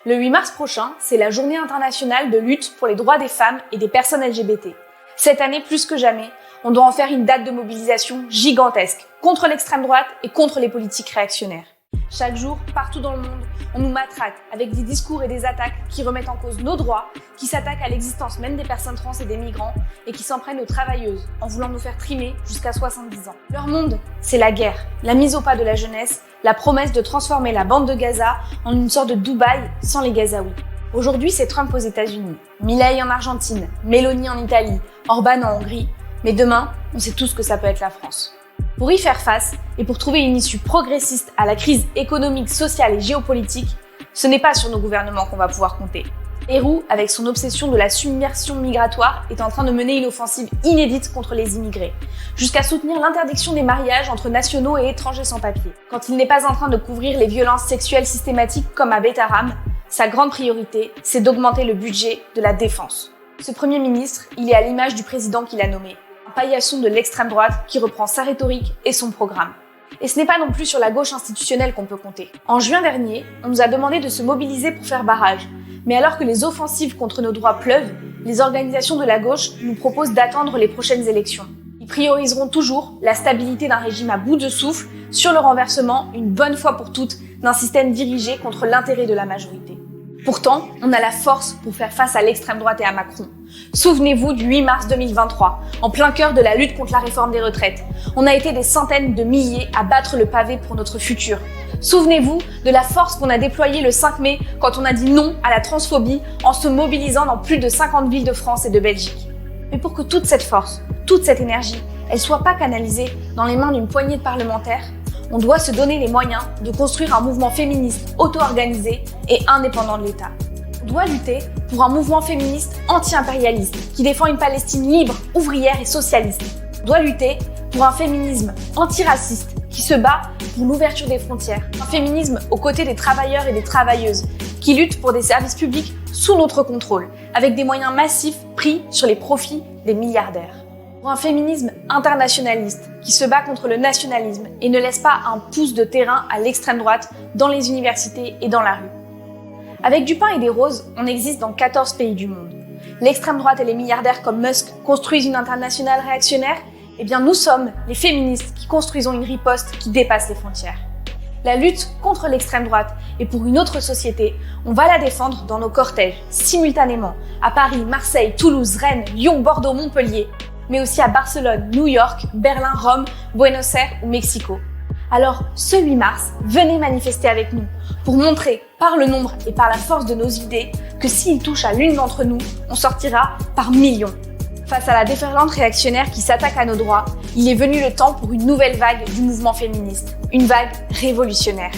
Le 8 mars prochain, c'est la journée internationale de lutte pour les droits des femmes et des personnes LGBT. Cette année, plus que jamais, on doit en faire une date de mobilisation gigantesque contre l'extrême droite et contre les politiques réactionnaires. Chaque jour, partout dans le monde, on nous matraque avec des discours et des attaques qui remettent en cause nos droits, qui s'attaquent à l'existence même des personnes trans et des migrants et qui s'en prennent aux travailleuses en voulant nous faire trimer jusqu'à 70 ans. Leur monde, c'est la guerre, la mise au pas de la jeunesse, la promesse de transformer la bande de Gaza en une sorte de Dubaï sans les Gazaouis. Aujourd'hui, c'est Trump aux États-Unis, Milei en Argentine, Meloni en Italie, Orban en Hongrie, mais demain, on sait tous que ça peut être la France. Pour y faire face et pour trouver une issue progressiste à la crise économique, sociale et géopolitique, ce n'est pas sur nos gouvernements qu'on va pouvoir compter. Bayrou, avec son obsession de la submersion migratoire, est en train de mener une offensive inédite contre les immigrés, jusqu'à soutenir l'interdiction des mariages entre nationaux et étrangers sans papier. Quand il n'est pas en train de couvrir les violences sexuelles systématiques comme à Beit Haram, sa grande priorité, c'est d'augmenter le budget de la défense. Ce Premier ministre, il est à l'image du président qu'il a nommé. Un paillasson de l'extrême droite qui reprend sa rhétorique et son programme. Et ce n'est pas non plus sur la gauche institutionnelle qu'on peut compter. En juin dernier, on nous a demandé de se mobiliser pour faire barrage. Mais alors que les offensives contre nos droits pleuvent, les organisations de la gauche nous proposent d'attendre les prochaines élections. Ils prioriseront toujours la stabilité d'un régime à bout de souffle sur le renversement, une bonne fois pour toutes, d'un système dirigé contre l'intérêt de la majorité. Pourtant, on a la force pour faire face à l'extrême droite et à Macron. Souvenez-vous du 8 mars 2023, en plein cœur de la lutte contre la réforme des retraites. On a été des centaines de milliers à battre le pavé pour notre futur. Souvenez-vous de la force qu'on a déployée le 5 mai quand on a dit non à la transphobie en se mobilisant dans plus de 50 villes de France et de Belgique. Mais pour que toute cette force, toute cette énergie, elle soit pas canalisée dans les mains d'une poignée de parlementaires, on doit se donner les moyens de construire un mouvement féministe auto-organisé et indépendant de l'État. On doit lutter pour un mouvement féministe anti-impérialiste qui défend une Palestine libre, ouvrière et socialiste. On doit lutter pour un féminisme antiraciste qui se bat pour l'ouverture des frontières. Un féminisme aux côtés des travailleurs et des travailleuses qui luttent pour des services publics sous notre contrôle, avec des moyens massifs pris sur les profits des milliardaires. Pour un féminisme internationaliste qui se bat contre le nationalisme et ne laisse pas un pouce de terrain à l'extrême droite dans les universités et dans la rue. Avec du pain et des roses, on existe dans 14 pays du monde. L'extrême droite et les milliardaires comme Musk construisent une internationale réactionnaire. Eh bien, nous sommes les féministes qui construisons une riposte qui dépasse les frontières. La lutte contre l'extrême droite et pour une autre société, on va la défendre dans nos cortèges, simultanément, à Paris, Marseille, Toulouse, Rennes, Lyon, Bordeaux, Montpellier, mais aussi à Barcelone, New York, Berlin, Rome, Buenos Aires ou Mexico. Alors, ce 8 mars, venez manifester avec nous pour montrer, par le nombre et par la force de nos idées, que s'il touche à l'une d'entre nous, on sortira par millions. Face à la déferlante réactionnaire qui s'attaque à nos droits, il est venu le temps pour une nouvelle vague du mouvement féministe, une vague révolutionnaire.